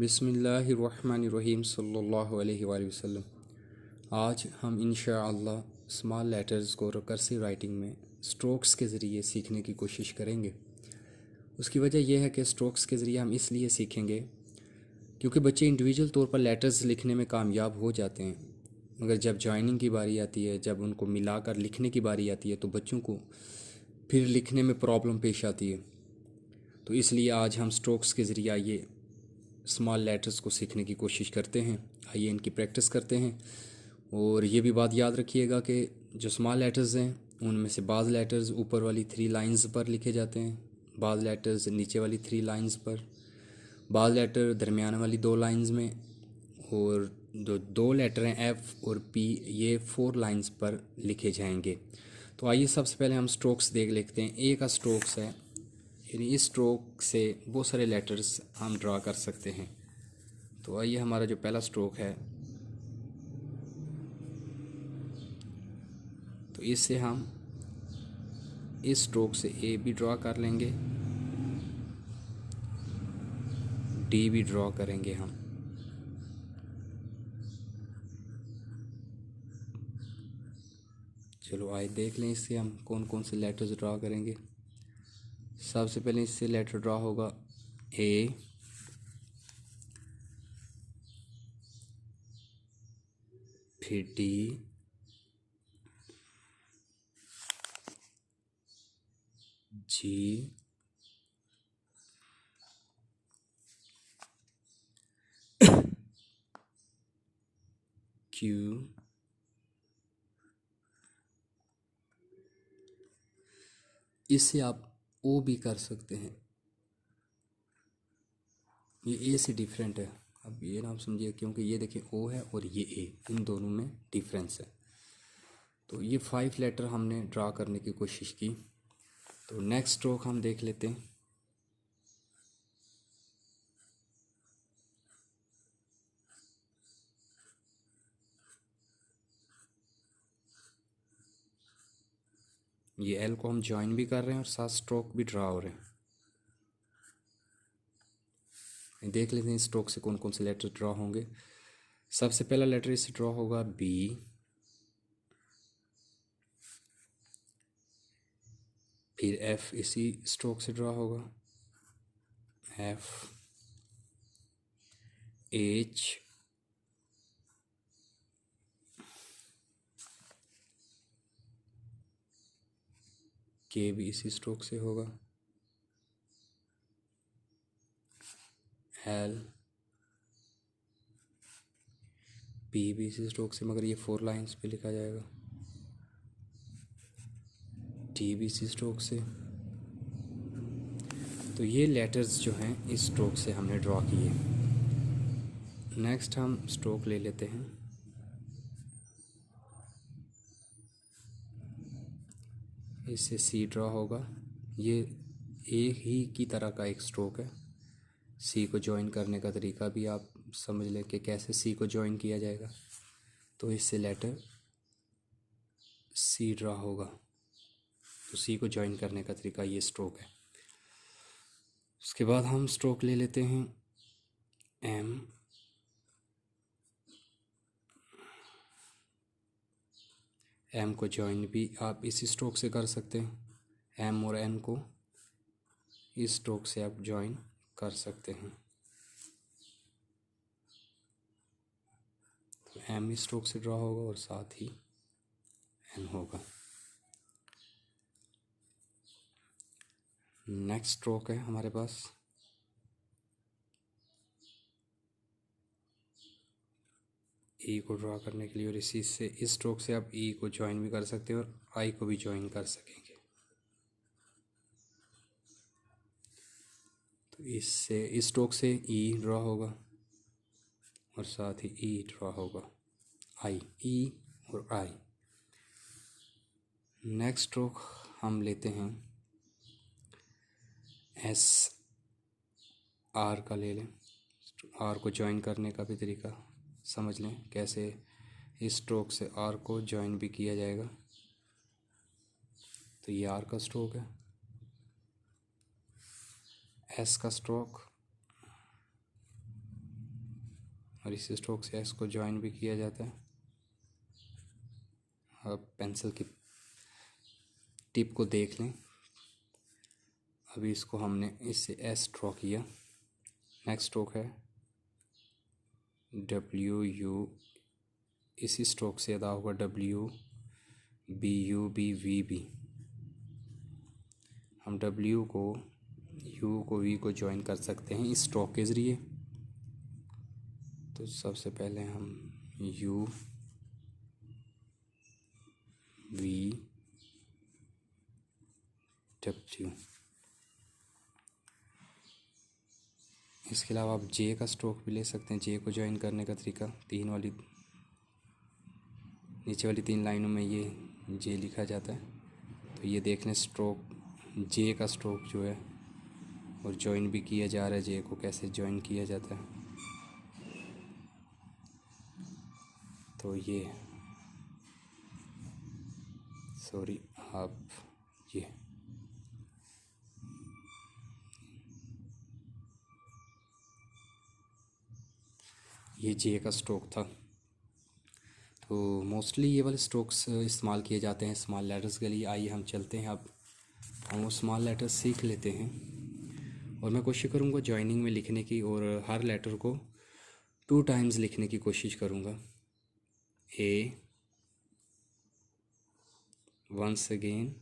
बिस्मिल्लाहिर्रहमानिर्रहीम सल्लल्लाहु अलैहि वसल्लम। आज हम इंशाअल्लाह स्मॉल लेटर्स को कर्सिव राइटिंग में स्ट्रोक्स के ज़रिए सीखने की कोशिश करेंगे। उसकी वजह यह है कि स्ट्रोक्स के ज़रिए हम इसलिए सीखेंगे क्योंकि बच्चे इंडिविजुअल तौर पर लेटर्स लिखने में कामयाब हो जाते हैं, मगर जब जॉइनिंग की बारी आती है, जब उनको मिलाकर लिखने की बारी आती है, तो बच्चों को फिर लिखने में प्रॉब्लम पेश आती है। तो इसलिए आज हम स्ट्रोक्स के ज़रिए आइए स्मॉल लेटर्स को सीखने की कोशिश करते हैं। आइए इनकी प्रैक्टिस करते हैं। और ये भी बात याद रखिएगा कि जो स्मॉल लेटर्स हैं उनमें से बाज़ लेटर्स ऊपर वाली 3 लाइंस पर लिखे जाते हैं, बाज़ लेटर्स नीचे वाली 3 लाइंस पर, बाज़ लेटर दरमियान वाली 2 लाइंस में, और जो 2 लेटर हैं एफ़ और पी ये 4 लाइंस पर लिखे जाएंगे। तो आइए सबसे पहले हम स्ट्रोक्स देख लेते हैं। ए का स्ट्रोक्स है, यानी इस स्ट्रोक से बहुत सारे लेटर्स हम ड्रा कर सकते हैं। तो आइए हमारा जो पहला स्ट्रोक है, तो इससे हम इस स्ट्रोक से ए भी ड्रा कर लेंगे, डी भी ड्रा करेंगे हम। चलो आइए देख लें इससे हम कौन कौन से लेटर्स ड्रा करेंगे। सबसे पहले इससे लेटर ड्रा होगा ए, फिर डी, जी, क्यू, इससे आप ओ भी कर सकते हैं। ये ए से डिफरेंट है, अब ये ना आप समझिए, क्योंकि ये देखिए ओ है और ये ए, इन दोनों में डिफरेंस है। तो ये 5 लेटर हमने ड्रा करने की कोशिश की। तो नेक्स्ट स्ट्रोक हम देख लेते हैं। ये एल को हम ज्वाइन भी कर रहे हैं और साथ स्ट्रोक भी ड्रा हो रहे हैं। देख लेते हैं इस स्ट्रोक से कौन कौन से लेटर ड्रा होंगे। सबसे पहला लेटर इससे ड्रा होगा बी, फिर एफ इसी स्ट्रोक से ड्रा होगा, एफ, एच, के भी इसी स्ट्रोक से होगा, एल, पी भी इसी स्ट्रोक से, मगर ये 4 लाइंस पे लिखा जाएगा, टी भी इसी स्ट्रोक से। तो ये लेटर्स जो हैं इस स्ट्रोक से हमने ड्रॉ किए। नेक्स्ट हम स्ट्रोक ले लेते हैं। इससे सी ड्रॉ होगा। ये एक ही की तरह का एक स्ट्रोक है। सी को ज्वाइन करने का तरीका भी आप समझ लें कि कैसे सी को ज्वाइन किया जाएगा। तो इससे लेटर सी ड्रॉ होगा। तो सी को ज्वाइन करने का तरीका ये स्ट्रोक है। उसके बाद हम स्ट्रोक ले लेते हैं एम, एम को ज्वाइन भी आप इसी स्ट्रोक से कर सकते हैं। एम और एन को इस स्ट्रोक से आप ज्वाइन कर सकते हैं। तो एम इस स्ट्रोक से ड्रॉ होगा और साथ ही एन होगा। नेक्स्ट स्ट्रोक है हमारे पास ई को ड्रॉ करने के लिए, और इसी से इस स्ट्रोक से आप ई को ज्वाइन भी कर सकते हैं और आई को भी ज्वाइन कर सकेंगे। तो इससे इस स्ट्रोक से ई ड्रॉ होगा और साथ ही ई ड्रॉ होगा, आई, ई और आई। नेक्स्ट स्ट्रोक हम लेते हैं एस, आर का ले लें। आर को ज्वाइन करने का भी तरीका समझ लें कैसे इस स्ट्रोक से आर को ज्वाइन भी किया जाएगा। तो ये आर का स्ट्रोक है। एस का स्ट्रोक, और इसी स्ट्रोक से एस को ज्वाइन भी किया जाता है। अब पेंसिल की टिप को देख लें। अभी इसको हमने इससे एस ड्रॉ किया। नेक्स्ट स्ट्रोक है डब्ल्यू यू, इसी स्ट्रोक से अदा होगा W B U B V B. हम डब्ल्यू को यू को वी को ज्वाइन कर सकते हैं इस स्ट्रोक के ज़रिए। तो सबसे पहले हम यू वी डब्ल्यू, इसके अलावा आप जे का स्ट्रोक भी ले सकते हैं। जे को ज्वाइन करने का तरीका नीचे वाली 3 लाइनों में ये जे लिखा जाता है। तो ये देख लें स्ट्रोक, जे का स्ट्रोक जो है और ज्वाइन भी किया जा रहा है। जे को कैसे ज्वाइन किया जाता है, तो ये आप ये जे का स्ट्रोक था। तो मोस्टली ये वाले स्ट्रोक्स इस्तेमाल किए जाते हैं स्मॉल लेटर्स के लिए। आइए हम चलते हैं, अब हम वो स्मॉल लेटर्स सीख लेते हैं और मैं कोशिश करूँगा जॉइनिंग में लिखने की, और हर लेटर को 2 टाइम्स लिखने की कोशिश करूँगा। ए, वंस अगेन,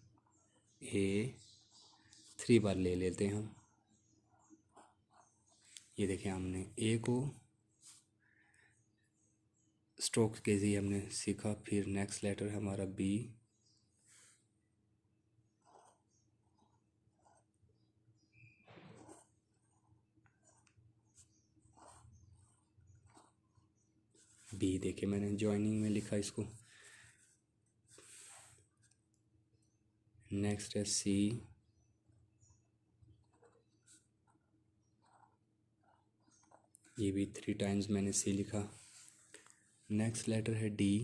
ए 3 बार ले लेते हैं हम। ये देखें, हमने ए को स्ट्रोक के ज़रिए हमने सीखा। फिर नेक्स्ट लेटर है हमारा बी, बी देखे मैंने जॉइनिंग में लिखा इसको। नेक्स्ट है सी, ये भी 3 टाइम्स मैंने सी लिखा। नेक्स्ट लेटर है डी,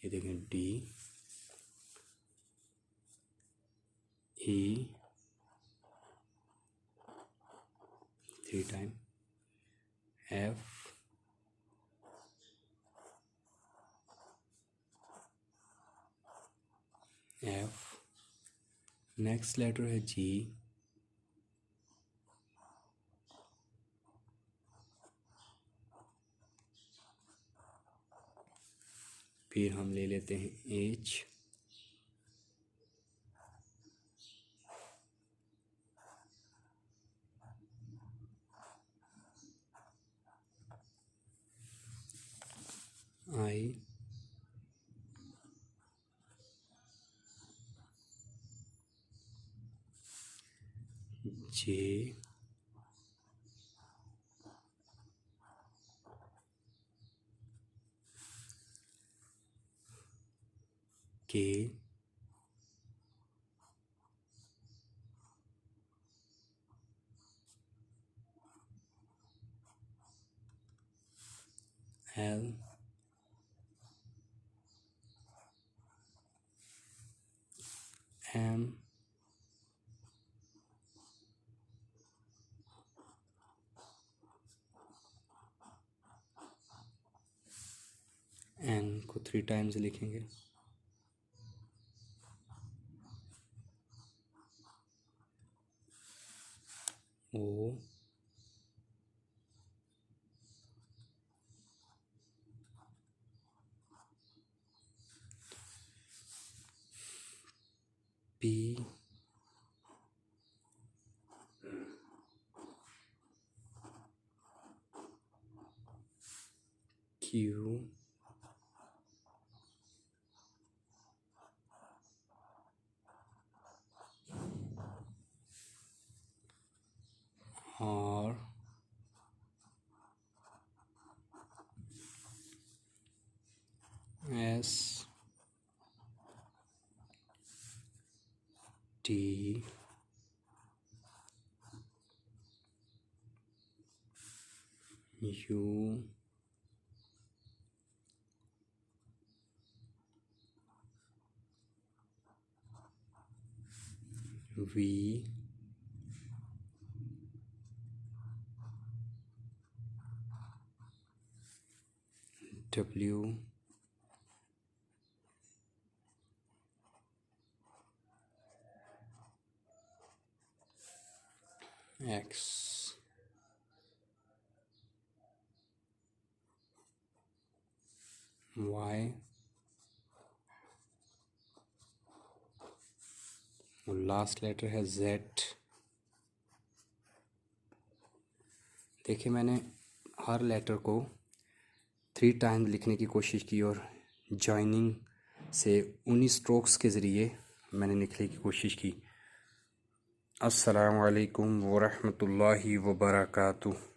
ये देखें D, E 3 time, F, F. Next letter है जी, फिर हम ले लेते हैं एच, आई, जे, के, एल, एम, एन को 3 टाइम्स लिखेंगे। O, P, Q, R, S, T, U, V W X Y और लास्ट लेटर है जेड। देखिए मैंने हर लेटर को 3 टाइम लिखने की कोशिश की और जॉइनिंग से उन्हीं स्ट्रोक्स के ज़रिए मैंने लिखने की कोशिश की। अस्सलामु अलैकुम वरहमतुल्लाहि वबरकातुहू।